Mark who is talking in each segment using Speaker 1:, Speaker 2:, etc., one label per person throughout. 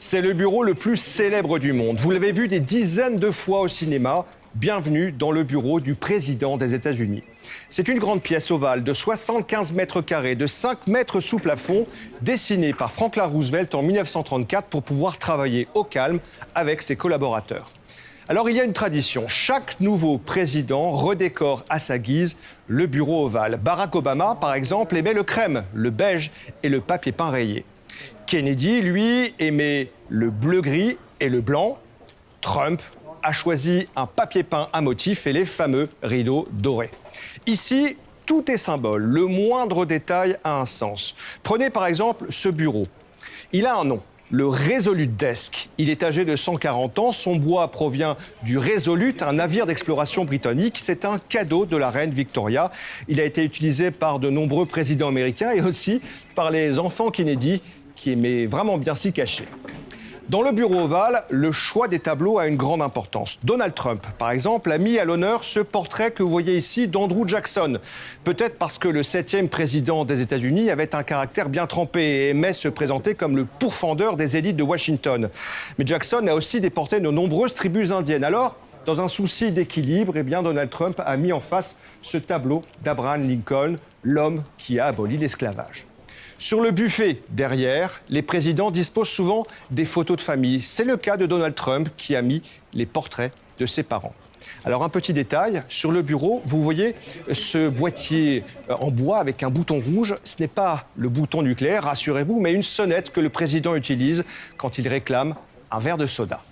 Speaker 1: C'est le bureau le plus célèbre du monde. Vous l'avez vu des dizaines de fois au cinéma. Bienvenue dans le bureau du président des États-Unis. C'est une grande pièce ovale de 75 mètres carrés, de 5 mètres sous plafond, dessinée par Franklin Roosevelt en 1934 pour pouvoir travailler au calme avec ses collaborateurs. Alors il y a une tradition, chaque nouveau président redécore à sa guise le bureau ovale. Barack Obama, par exemple, aimait le crème, le beige et le papier peint rayé. Kennedy, lui, aimait le bleu-gris et le blanc. Trump a choisi un papier peint à motifs et les fameux rideaux dorés. Ici, tout est symbole, le moindre détail a un sens. Prenez par exemple ce bureau. Il a un nom. Le Resolute Desk. Il est âgé de 140 ans. Son bois provient du Resolute, un navire d'exploration britannique. C'est un cadeau de la reine Victoria. Il a été utilisé par de nombreux présidents américains et aussi par les enfants Kennedy qui aimaient vraiment bien s'y cacher. Dans le bureau ovale, le choix des tableaux a une grande importance. Donald Trump, par exemple, a mis à l'honneur ce portrait que vous voyez ici d'Andrew Jackson. Peut-être parce que le 7e président des États-Unis avait un caractère bien trempé et aimait se présenter comme le pourfendeur des élites de Washington. Mais Jackson a aussi déporté de nombreuses tribus indiennes. Alors, dans un souci d'équilibre, Donald Trump a mis en face ce tableau d'Abraham Lincoln, l'homme qui a aboli l'esclavage. Sur le buffet, derrière, les présidents disposent souvent des photos de famille. C'est le cas de Donald Trump qui a mis les portraits de ses parents. Alors un petit détail, sur le bureau, vous voyez ce boîtier en bois avec un bouton rouge. Ce n'est pas le bouton nucléaire, rassurez-vous, mais une sonnette que le président utilise quand il réclame un verre de soda.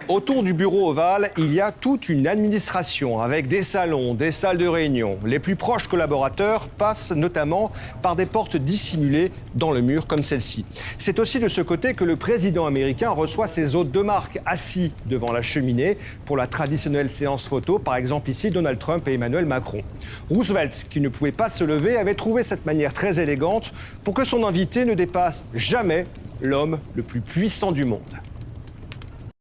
Speaker 1: Autour du bureau ovale, il y a toute une administration avec des salons, des salles de réunion. Les plus proches collaborateurs passent notamment par des portes dissimulées dans le mur comme celle-ci. C'est aussi de ce côté que le président américain reçoit ses hôtes de marque assis devant la cheminée pour la traditionnelle séance photo. Par exemple ici, Donald Trump et Emmanuel Macron. Roosevelt, qui ne pouvait pas se lever, avait trouvé cette manière très élégante pour que son invité ne dépasse jamais l'homme le plus puissant du monde.